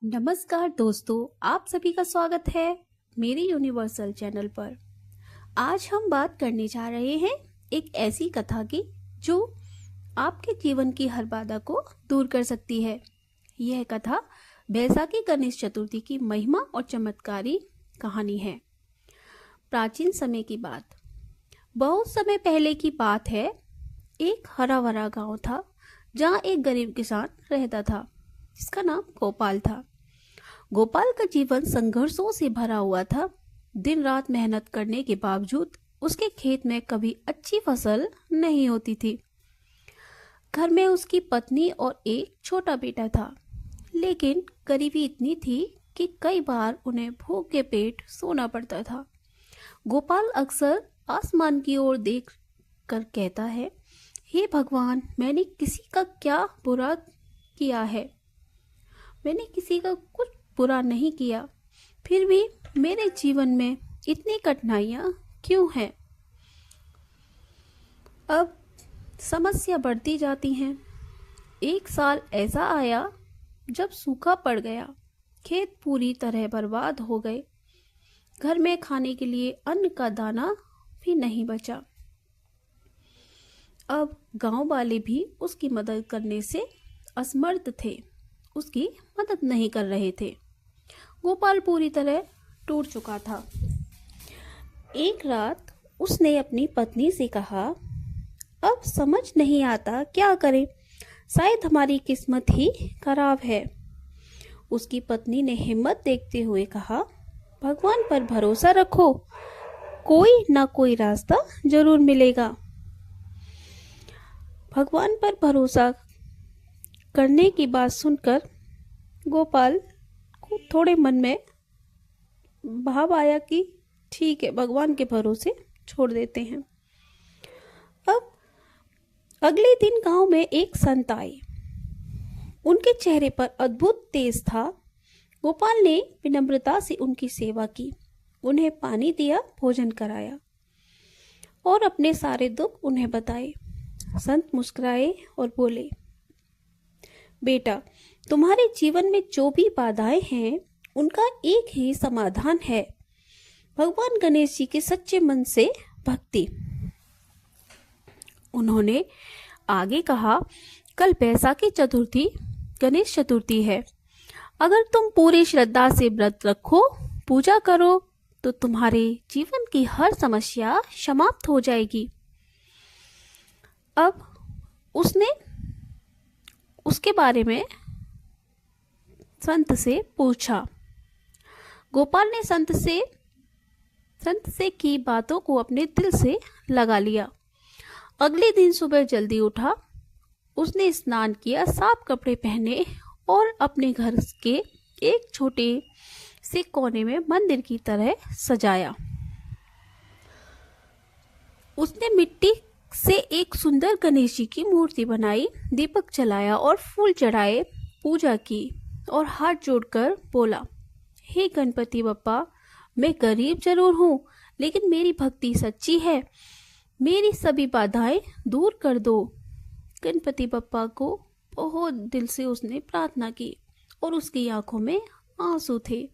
नमस्कार दोस्तों, आप सभी का स्वागत है मेरे यूनिवर्सल चैनल पर। आज हम बात करने जा रहे हैं एक ऐसी कथा की जो आपके जीवन की हर बाधा को दूर कर सकती है। यह कथा बैसाखी गणेश चतुर्थी की महिमा और चमत्कारी कहानी है। प्राचीन समय की बात, बहुत समय पहले की बात है। एक हरा भरा गांव था जहां एक गरीब किसान रहता था जिसका नाम गोपाल था। गोपाल का जीवन संघर्षों से भरा हुआ था। दिन रात मेहनत करने के बावजूद उसके खेत में कभी अच्छी फसल नहीं होती थी। घर में उसकी पत्नी और एक छोटा बेटा था, लेकिन गरीबी इतनी थी कि कई बार उन्हें भूख के पेट सोना पड़ता था। गोपाल अक्सर आसमान की ओर देख कर कहता है, हे भगवान, मैंने किसी का क्या बुरा किया है? मैंने किसी का कुछ बुरा नहीं किया, फिर भी मेरे जीवन में इतनी कठिनाइयां क्यों हैं? अब समस्या बढ़ती जाती हैं। एक साल ऐसा आया जब सूखा पड़ गया, खेत पूरी तरह बर्बाद हो गए। घर में खाने के लिए अन्न का दाना भी नहीं बचा। अब गांव वाले भी उसकी मदद करने से असमर्थ थे, उसकी मदद नहीं कर रहे थे। गोपाल पूरी तरह टूट चुका था। एक रात उसने अपनी पत्नी से कहा, अब समझ नहीं आता क्या करें, शायद हमारी किस्मत ही खराब है। उसकी पत्नी ने हिम्मत देखते हुए कहा, भगवान पर भरोसा रखो, कोई ना कोई रास्ता जरूर मिलेगा। भगवान पर भरोसा करने की बात सुनकर गोपाल को थोड़े मन में भाव आया कि ठीक है, भगवान के भरोसे छोड़ देते हैं। अब अगले दिन गांव में एक संत आए। उनके चेहरे पर अद्भुत तेज था। गोपाल ने विनम्रता से उनकी सेवा की, उन्हें पानी दिया, भोजन कराया और अपने सारे दुख उन्हें बताए। संत मुस्कुराए और बोले, बेटा, तुम्हारे जीवन में जो भी बाधाएं हैं उनका एक ही समाधान है, भगवान गणेश जी के सच्चे मन से भक्ति। उन्होंने आगे कहा, कल बैसाखी चतुर्थी गणेश चतुर्थी है। अगर तुम पूरी श्रद्धा से व्रत रखो, पूजा करो, तो तुम्हारे जीवन की हर समस्या समाप्त हो जाएगी। अब उसने उसके बारे में संत से पूछा। गोपाल ने संत से की बातों को अपने दिल से लगा लिया। अगले दिन सुबह जल्दी उठा, उसने स्नान किया, साफ कपड़े पहने और अपने घर के एक छोटे से कोने में मंदिर की तरह सजाया। उसने मिट्टी से एक सुंदर गणेश जी की मूर्ति बनाई, दीपक जलाया और फूल चढ़ाए, पूजा की और हाथ जोड़कर बोला, हे गणपति बप्पा, मैं गरीब जरूर हूँ, लेकिन मेरी भक्ति सच्ची है, मेरी सभी बाधाएं दूर कर दो। गणपति बप्पा को बहुत दिल से उसने प्रार्थना की और उसकी आंखों में आंसू थे,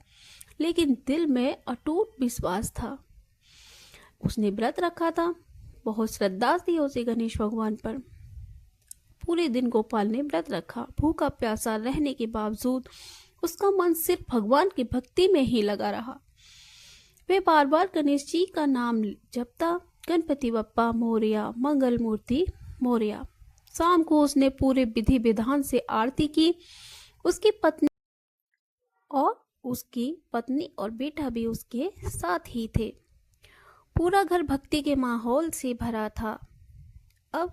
लेकिन दिल में अटूट विश्वास था। उसने व्रत रखा था, बहुत श्रद्धा थी उसे गणेश भगवान पर। पूरे दिन गोपाल ने व्रत रखा। भूखा प्यासा रहने के बावजूद उसका मन सिर्फ भगवान की भक्ति में ही लगा रहा। वे बार बार गणेश जी का नाम जपता, गणपति बप्पा मोरया, मंगल मूर्ति मोरया। शाम को उसने पूरे विधि विधान से आरती की। उसकी पत्नी और बेटा भी उसके साथ ही थे। पूरा घर भक्ति के माहौल से भरा था। अब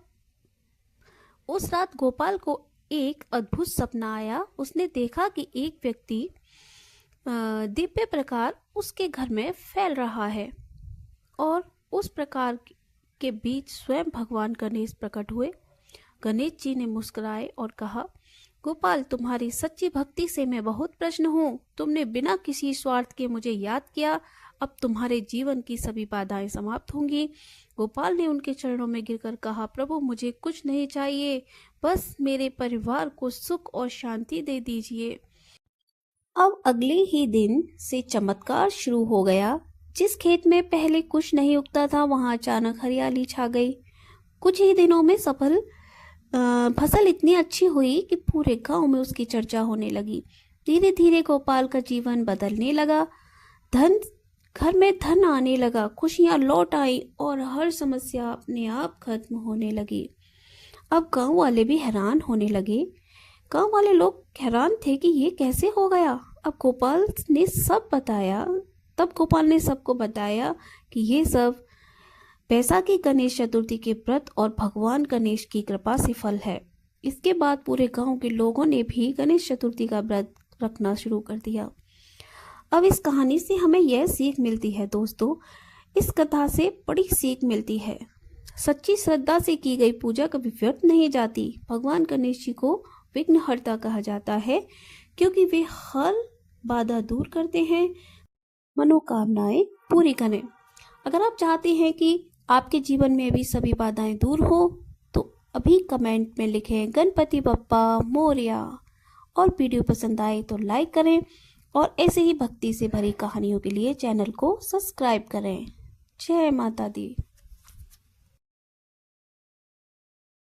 उस रात गोपाल को एक अद्भुत सपना आया। उसने देखा कि एक व्यक्ति दिव्य प्रकार उसके घर में फैल रहा है और उस प्रकार के बीच स्वयं भगवान गणेश प्रकट हुए। गणेश जी ने मुस्कुराए और कहा, गोपाल, तुम्हारी सच्ची भक्ति से मैं बहुत प्रसन्न हूँ। तुमने बिना किसी स्वार्थ के मुझे याद किया। अब तुम्हारे जीवन की सभी बाधाएं समाप्त होंगी। गोपाल ने उनके चरणों में गिरकर कहा, प्रभु, मुझे कुछ नहीं चाहिए, बस मेरे परिवार को सुख और शांति दे दीजिए। अब अगले ही दिन से चमत्कार शुरू हो गया। जिस खेत में पहले कुछ नहीं उगता था वहां अचानक हरियाली छा गई। कुछ ही दिनों में फसल इतनी अच्छी हुई कि पूरे गांव में उसकी चर्चा होने लगी। धीरे धीरे गोपाल का जीवन बदलने लगा। घर में धन आने लगा, खुशियां लौट आई और हर समस्या अपने आप खत्म होने लगी। अब गांव वाले भी हैरान होने लगे। गांव वाले लोग हैरान थे कि ये कैसे हो गया। अब गोपाल ने सबको बताया कि ये सब बैसाखी गणेश चतुर्थी के व्रत और भगवान गणेश की कृपा से फल है। इसके बाद पूरे गांव के लोगों ने भी गणेश चतुर्थी का व्रत रखना शुरू कर दिया। अब इस कहानी से हमें यह सीख मिलती है दोस्तों, इस कथा से बड़ी सीख मिलती है। सच्ची श्रद्धा से की गई पूजा कभी व्यर्थ नहीं जाती। भगवान गणेश जी को विघ्नहर्ता कहा जाता है क्योंकि वे हर बाधा दूर करते हैं, मनोकामनाएं पूरी करें। अगर आप चाहते हैं कि आपके जीवन में भी सभी बाधाएं दूर हो तो अभी कमेंट में लिखें गणपति बप्पा मोरया। और वीडियो पसंद आए तो लाइक करें और ऐसे ही भक्ति से भरी कहानियों के लिए चैनल को सब्सक्राइब करें। जय माता दी।